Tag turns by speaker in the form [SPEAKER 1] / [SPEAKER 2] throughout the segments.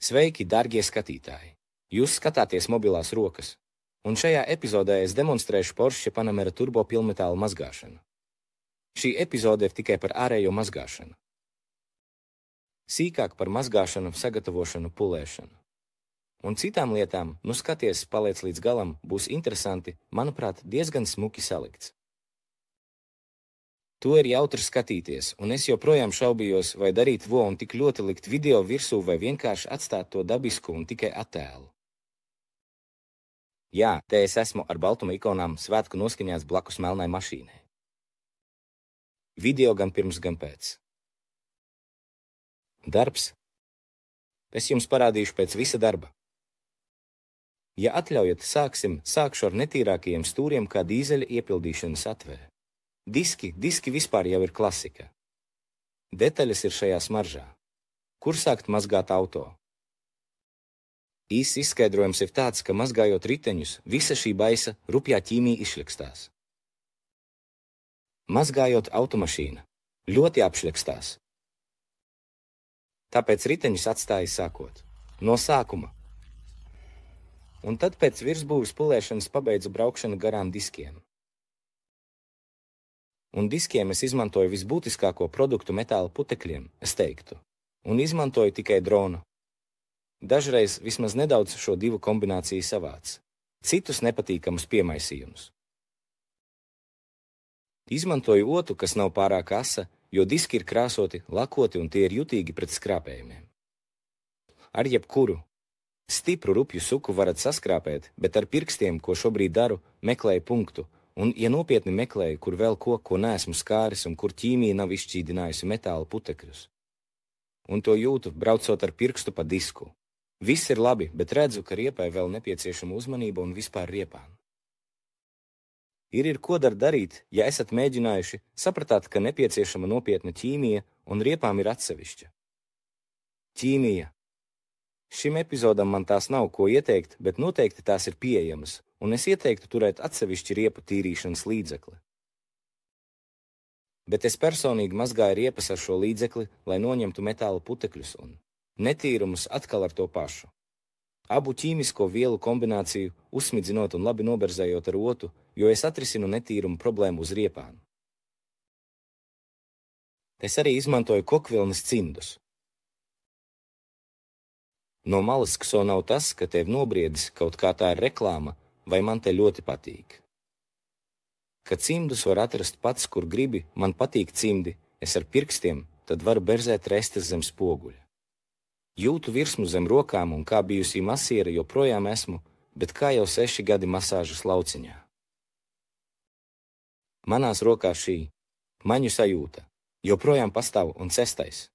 [SPEAKER 1] Sveiki, dārgie skatītāji! Jūs skatāties mobilās rokas, un šajā epizodē es demonstrēšu Porsche Panamera turbo pilnmetāla mazgāšanu. Šī epizode ir tikai par ārējo mazgāšanu. Sīkāk par mazgāšanu, sagatavošanu, pulēšanu. Un citām lietām, nu skaties, paliec līdz galam, būs interesanti, manuprāt, diezgan smuki salikts. To ir jautri skatīties, un es joprojām šaubījos, vai darīt un tik ļoti likt video virsū vai vienkārši atstāt to dabisku un tikai attēlu. Jā, te es esmu ar baltuma ikonām svētku noskaņās blakus melnai mašīnai. Video gan pirms, gan pēc. Darbs. Es jums parādīšu pēc visa darba. Ja atļaujat, sākšu ar netīrākajiem stūriem kā dīzeļa iepildīšanas atvere. Diski vispār jau ir klasika. Detaļas ir šajā smaržā. Kur sākt mazgāt auto? Īsts izskaidrojums ir tāds, ka mazgājot riteņus, visa šī baisa rupjā ķīmija izšļakstās. Mazgājot automašīnu, ļoti apšļakstās. Tāpēc riteņus atstāja sākot. No sākuma. Un tad pēc virsbūves pulēšanas pabeidzu braukšanu garām diskiem. Un diskiem es izmantoju visbūtiskāko produktu metāla putekļiem, es teiktu, un izmantoju tikai dronu. Dažreiz vismaz nedaudz šo divu kombināciju savāc, citus nepatīkamus piemaisījumus. Izmantoju otu, kas nav pārāk asa, jo diski ir krāsoti, lakoti un tie ir jutīgi pret skrāpējumiem. Ar jebkuru stipru rupju suku varat saskrāpēt, bet ar pirkstiem, ko šobrīd daru, meklēju punktu, un, ja nopietni meklēju, kur vēl ko neesmu skāris un kur ķīmija nav izšķīdinājusi metāla putekļus. Un to jūtu, braucot ar pirkstu pa disku. Viss ir labi, bet redzu, ka riepai vēl nepieciešama uzmanība un vispār riepām. Ir ko darīt, ja esat mēģinājuši, sapratāt, ka nepieciešama nopietna ķīmija un riepām ir atsevišķa. Ķīmija. Šim epizodam man tās nav ko ieteikt, bet noteikti tās ir pieejamas, un es ieteiktu turēt atsevišķi riepu tīrīšanas līdzekli. Bet es personīgi mazgāju riepas ar šo līdzekli, lai noņemtu metāla putekļus un netīrumus atkal ar to pašu. Abu ķīmisko vielu kombināciju uzsmidzinot un labi noberzējot ar otu, jo es atrisinu netīrumu problēmu uz riepām. Es arī izmantoju kokvilnas cimdus. No malas kso nav tas, ka tev nobriedis, kaut kā tā ir reklāma, vai man te ļoti patīk. Kad cimdus var atrast pats, kur gribi, man patīk cimdi, es ar pirkstiem, tad varu berzēt restes zem spoguļa. Jūtu virsmu zem rokām un kā bijusī masiera joprojām esmu, bet kā jau 6 gadi masāžas lauciņā. Manās rokās šī maņu sajūta joprojām pastāv un cestais.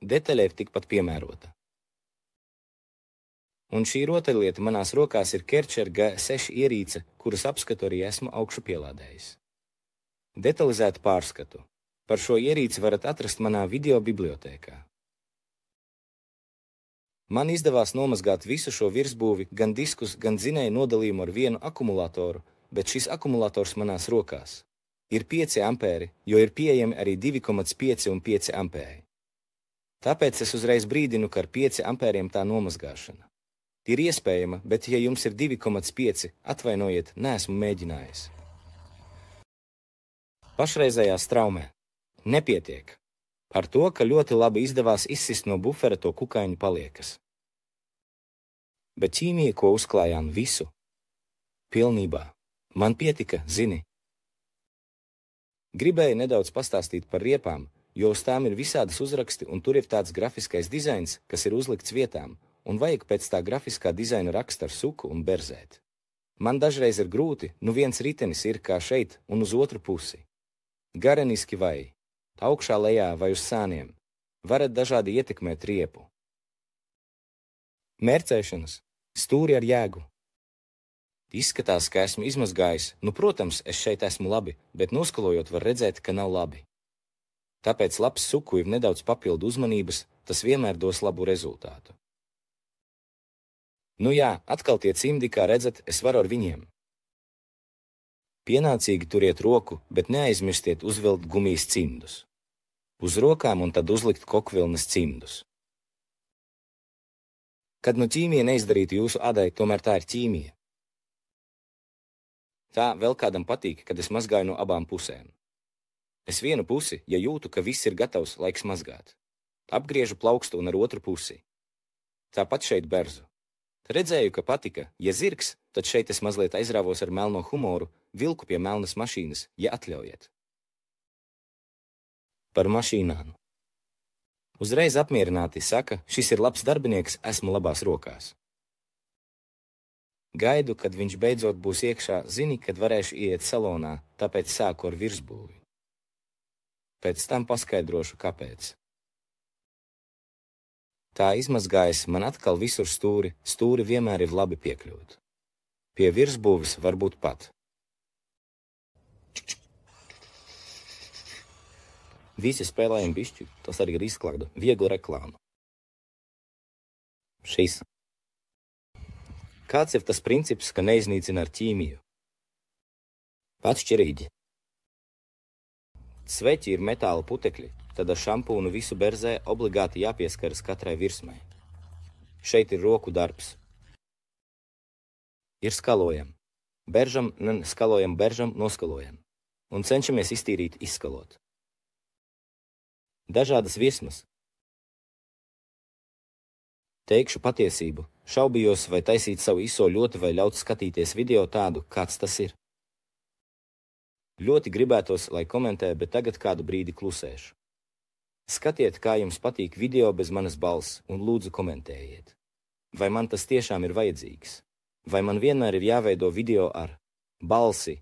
[SPEAKER 1] Detaļai tikpat piemērota. Un šī rotaļlieta manās rokās ir Kärcher G6 ierīce, kuras apskatu arī esmu augšu pielādējis. Detalizētu pārskatu. Par šo ierīci varat atrast manā video bibliotēkā. Man izdevās nomazgāt visu šo virsbūvi, gan diskus, gan dzinēju nodalījumu ar vienu akumulātoru, bet šis akumulators manās rokās ir 5 ampēri, jo ir pieejami arī 2,5 un 5 ampēri. Tāpēc es uzreiz brīdinu, ka ar 5 ampēriem tā nomazgāšana ir iespējama, bet ja jums ir 2,5, atvainojiet, neesmu mēģinājis. Pašreizējā straumē nepietiek. Ar to, ka ļoti labi izdevās izsist no bufera to kukaiņu paliekas. Bet ķīmija, ko uzklājām visu, pilnībā, man pietika, zini. Gribēju nedaudz pastāstīt par riepām, jo uz tām ir visādas uzraksti un tur ir tāds grafiskais dizains, kas ir uzlikts vietām, un vajag pēc tā grafiskā dizaina rakst ar suku un berzēt. Man dažreiz ir grūti, nu viens ritenis ir kā šeit un uz otru pusi. Gareniski vai augšā lejā vai uz sāniem. Varat dažādi ietekmēt riepu. Mērcēšanas. Stūri ar jēgu. Izskatās, ka esmu izmazgājis. Nu, protams, es šeit esmu labi, bet noskalojot var redzēt, ka nav labi. Tāpēc labs suku ir nedaudz papildu uzmanības, tas vienmēr dos labu rezultātu. Nu jā, atkal tie cimdi, kā redzat, es varu ar viņiem. Pienācīgi turiet roku, bet neaizmirstiet uzvilkt gumijas cimdus. Uz rokām un tad uzlikt kokvilnas cimdus. Kad nu ķīmija neizdarītu jūsu adai, tomēr tā ir ķīmija. Tā vēl kādam patīk, kad es mazgāju no abām pusēm. Es vienu pusi, ja jūtu, ka viss ir gatavs, laiks mazgāt. Apgriežu plaukstu un ar otru pusi. Tāpat šeit berzu. Redzēju, ka patika, ja zirgs, tad šeit es mazliet aizrāvos ar melno humoru, vilku pie melnas mašīnas, ja atļaujiet. Par mašīnām. Uzreiz apmierināti saka, šis ir labs darbinieks, esmu labās rokās. Gaidu, kad viņš beidzot būs iekšā, zini, kad varēšu iet salonā, tāpēc sāku ar virsbūvi. Pēc tam paskaidrošu, kāpēc. Tā izmazgājas, man atkal visur stūri vienmēr ir labi piekļūt. Pie virsbūves varbūt pat. Visi spēlējam bišķi, tas arī ir izklāda, viegla reklāma. Šis. Kāds ir tas princips, ka neiznīcina ar ķīmiju? Atšķirīgi. Sveķi ir metāla putekļi, tad ar šampūnu visu berzē obligāti jāpieskaras katrai virsmai. Šeit ir roku darbs. Ir skalojam. Skalojam beržam, noskalojam. Un cenšamies iztīrīt, izskalot. Dažādas virsmas. Teikšu patiesību, šaubījos, vai taisīt savu ISO ļoti vai ļaut skatīties video tādu, kāds tas ir. Ļoti gribētos, lai komentē, bet tagad kādu brīdi klusēšu. Skatiet, kā jums patīk video bez manas balss, un lūdzu komentējiet. Vai man tas tiešām ir vajadzīgs? Vai man vienmēr ir jāveido video ar balsi?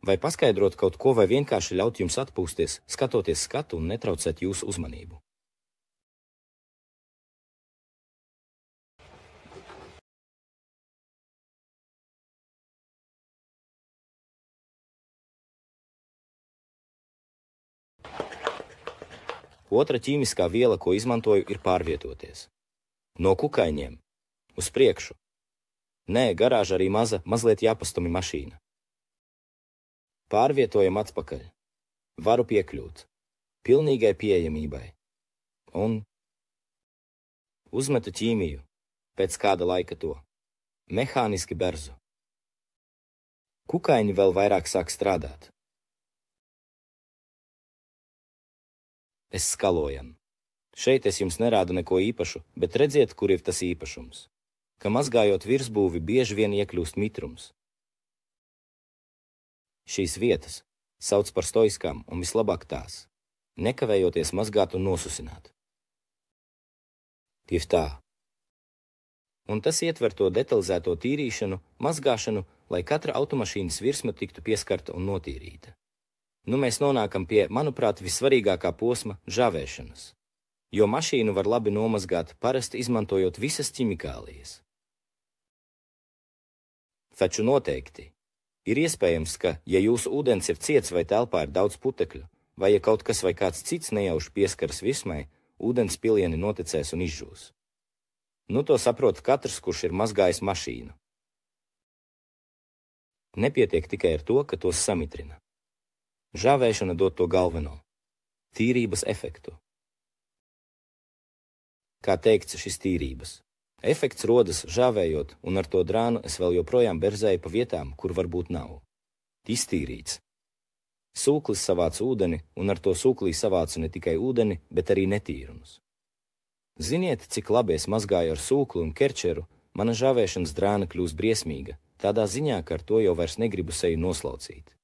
[SPEAKER 1] Vai paskaidrot kaut ko, vai vienkārši ļaut jums atpūsties, skatoties skatu un netraucēt jūsu uzmanību? Otra ķīmiskā viela, ko izmantoju, ir pārvietoties. No kukaiņiem. Uz priekšu. Nē, garāža arī mazliet jāpastumi mašīna. Pārvietojam atpakaļ. Varu piekļūt. Pilnīgai pieejamībai. Un uzmetu ķīmiju. Pēc kāda laika to. Mehāniski berzu. Kukaiņi vēl vairāk sāk strādāt. Es skalojam. Šeit es jums nerādu neko īpašu, bet redziet, kur ir tas īpašums. Ka mazgājot virsbūvi bieži vien iekļūst mitrums. Šīs vietas sauc par stoiskām un vislabāk tās, nekavējoties mazgāt un nosusināt. Tieši tā. Un tas ietver to detalizēto tīrīšanu, mazgāšanu, lai katra automašīnas virsma tiktu pieskarta un notīrīta. Nu mēs nonākam pie, manuprāt, vissvarīgākā posma – žāvēšanas. Jo mašīnu var labi nomazgāt, parasti izmantojot visas ķimikālijas. Taču noteikti. Ir iespējams, ka, ja jūsu ūdens ir ciets vai telpā ir daudz putekļu, vai ja kaut kas vai kāds cits nejauši pieskaras virsmai, ūdens pilieni noticēs un izžūs. Nu to saprot katrs, kurš ir mazgājis mašīnu. Nepietiek tikai ar to, ka tos samitrina. Žāvēšana dod to galveno – tīrības efektu. Kā teikts šis tīrības? Efekts rodas žāvējot, un ar to drānu es vēl joprojām berzēju pa vietām, kur varbūt nav. Iztīrīts. Sūklis savāc ūdeni, un ar to sūklī savācu ne tikai ūdeni, bet arī netīrumus. Ziniet, cik labi es mazgāju ar sūkli un kerčeru, mana žāvēšanas drāna kļūst briesmīga, tādā ziņā, ka ar to jau vairs negribu seju noslaucīt.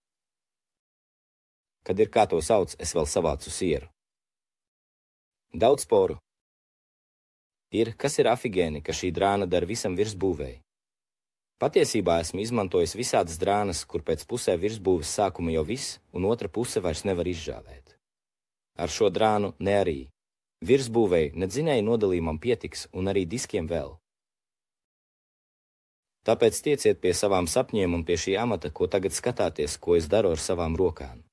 [SPEAKER 1] Kad ir kā to sauc, es vēl savācu sieru. Daudz sporu. Kas ir afigēni, ka šī drāna dara visam virsbūvēji. Patiesībā esmu izmantojis visādas drānas, kur pēc pusē virsbūves sākuma jau viss, un otra puse vairs nevar izžāvēt. Ar šo drānu ne arī. Virsbūvēji ne dzinēju nodalījumam pietiks, un arī diskiem vēl. Tāpēc tieciet pie savām sapņiem un pie šī amata, ko tagad skatāties, ko es daru ar savām rokām.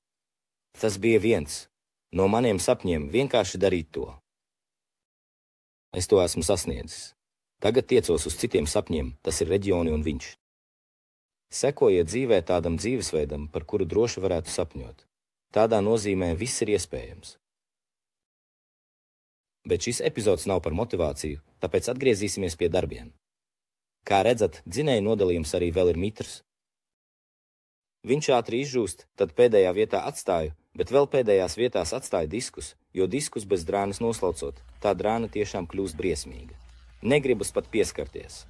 [SPEAKER 1] Tas bija viens. No maniem sapņiem vienkārši darīt to. Es to esmu sasniedzis. Tagad tiecos uz citiem sapņiem, tas ir reģioni un viņš. Sekojiet dzīvē tādam dzīvesveidam, par kuru droši varētu sapņot. Tādā nozīmē viss ir iespējams. Bet šis epizods nav par motivāciju, tāpēc atgriezīsimies pie darbiem. Kā redzat, dzinēja nodalījums arī vēl ir mitrs. Viņš ātri izžūst, tad pēdējā vietā atstāju, bet vēl pēdējās vietās atstāju diskus, jo diskus bez drānas noslaucot, tā drāna tiešām kļūst briesmīga. Negribas pat pieskarties.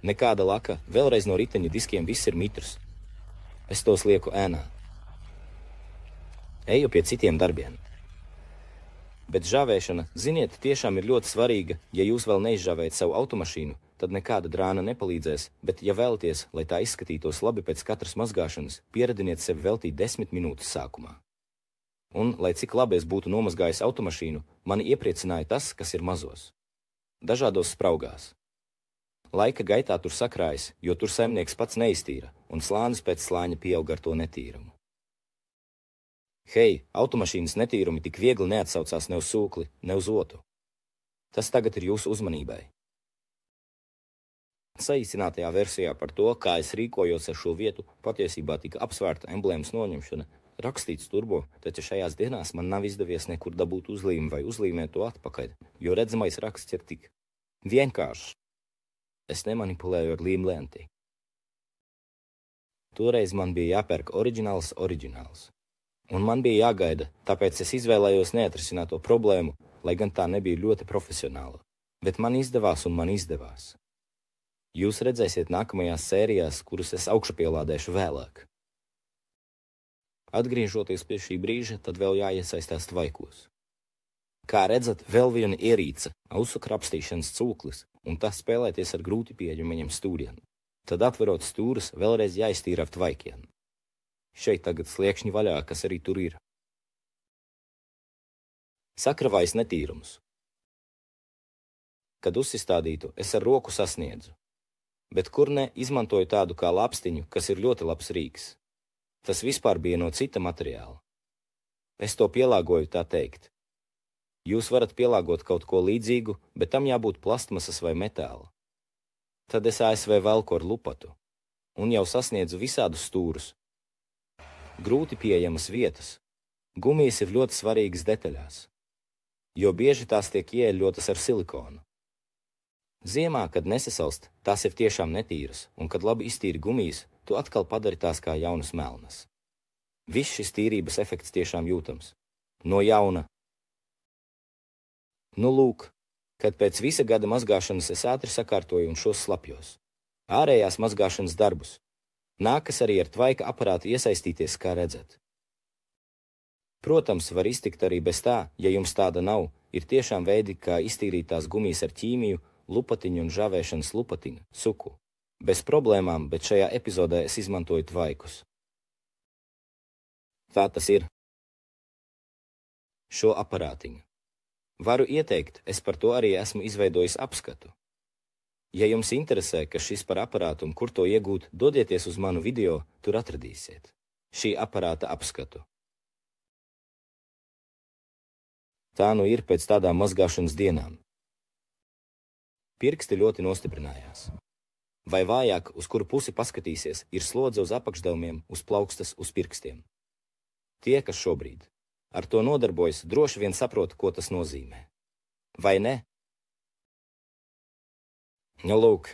[SPEAKER 1] Nekāda laka, vēlreiz no riteņa diskiem viss ir mitrs. Es tos lieku ēnā. Eju pie citiem darbiem. Bet žāvēšana, ziniet, tiešām ir ļoti svarīga. Ja jūs vēl neizžāvējat savu automašīnu, tad nekāda drāna nepalīdzēs, bet ja vēlaties, lai tā izskatītos labi pēc katras mazgāšanas, pieradiniet sevi veltīt 10 minūtes sākumā. Un, lai cik labi es būtu nomazgājis automašīnu, mani iepriecināja tas, kas ir mazos. Dažādos spraugās. Laika gaitā tur sakrājas, jo tur saimnieks pats neiztīra, un slānis pēc slāņa pieaug ar to netīrumu. Hei, automašīnas netīrumi tik viegli neatsaucās ne uz sūkli, ne uz otu. Tas tagad ir jūsu uzmanībai. Saīsinātajā versijā par to, kā es rīkojos ar šo vietu, patiesībā tika apsvērta emblēmas noņemšana, rakstīts turbo, taču šajās dienās man nav izdevies nekur dabūt uzlīmi vai uzlīmēt to atpakaļ, jo redzamais raksts ir tik vienkāršs. Es nemanipulēju ar līmlenti. Toreiz man bija jāpērk oriģināls. Un man bija jāgaida, tāpēc es izvēlējos neatrisināt to problēmu, lai gan tā nebija ļoti profesionāla. Bet man izdevās un man izdevās. Jūs redzēsiet nākamajās sērijās, kuras es augšupielādēšu vēlāk. Atgriežoties pie šī brīža, tad vēl jāiesaistās tvaikos. Kā redzat, vēl viena ierīce, ausu krapstīšanas cūklis, un tas spēlēties ar grūti pieejamajiem stūriem. Tad atverot stūras, vēlreiz jāiztīra ar tvaikiem. Šeit tagad sliekšņi vaļā, kas arī tur ir. Sakravājas netīrums. Kad uzsistādītu, es ar roku sasniedzu. Bet kur ne izmantoju tādu kā lapstiņu, kas ir ļoti labs rīks. Tas vispār bija no cita materiāla. Es to pielāgoju tā teikt. Jūs varat pielāgot kaut ko līdzīgu, bet tam jābūt plastmasas vai metāla. Tad es ASV velku ar lupatu. Un jau sasniedzu visādus stūrus. Grūti pieejamas vietas. Gumijas ir ļoti svarīgas detaļās, jo bieži tās tiek ieeļotas ar silikonu. Ziemā, kad nesasalst, tās ir tiešām netīras, un kad labi iztīri gumijas, tu atkal padari tās kā jaunas melnas. Viss šis tīrības efekts tiešām jūtams. No jauna. Nu lūk, kad pēc visa gada mazgāšanas es ātri sakārtoju un šos slapjos. Ārējās mazgāšanas darbus. Nākas arī ar tvaika aparātu iesaistīties, kā redzat. Protams, var iztikt arī bez tā, ja jums tāda nav, ir tiešām veidi, kā iztīrīt tās gumijas ar ķīmiju, lupatiņu un žāvēšanas lupatiņu, suku. Bez problēmām, bet šajā epizodē es izmantoju tvaikus. Tā tas ir. Šo aparātiņu. Varu ieteikt, es par to arī esmu izveidojis apskatu. Ja jums interesē, kas šis par aparātu un kur to iegūt, dodieties uz manu video, tur atradīsiet. Šī aparāta apskatu. Tā nu ir pēc tādām mazgāšanas dienām. Pirksti ļoti nostiprinājās. Vai vājāk, uz kuru pusi paskatīsies, ir slodze uz apakšdelmiem, uz plaukstas, uz pirkstiem. Tie, kas šobrīd ar to nodarbojas, droši vien saprot, ko tas nozīmē. Vai ne? Nu, lūk.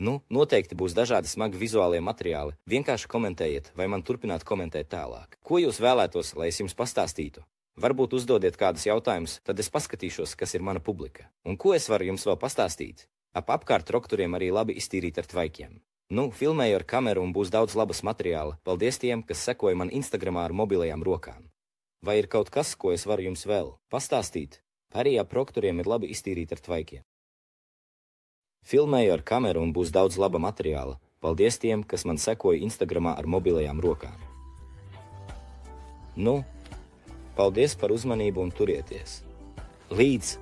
[SPEAKER 1] Noteikti būs dažādi smagi vizuālie materiāli. Vienkārši komentējiet, vai man turpināt komentēt tālāk. Ko jūs vēlētos, lai es jums pastāstītu? Varbūt uzdodiet kādus jautājumus, tad es paskatīšos, kas ir mana publika. Un ko es varu jums vēl pastāstīt? Apkārt traktoriem arī labi iztīrīt ar tvaikiem. Filmēju ar kameru un būs daudz labas materiāla. Paldies tiem, kas sekoja man Instagramā ar mobilajām rokām. Vai ir kaut kas, ko es varu jums vēl pastāstīt? Arī ap traktoriem ir labi iztīrīt ar tvaikiem. Filmēju ar kameru un būs daudz laba materiāla. Paldies tiem, kas man sekoja Instagramā ar mobilajām rokām. Paldies par uzmanību un turieties. Līdz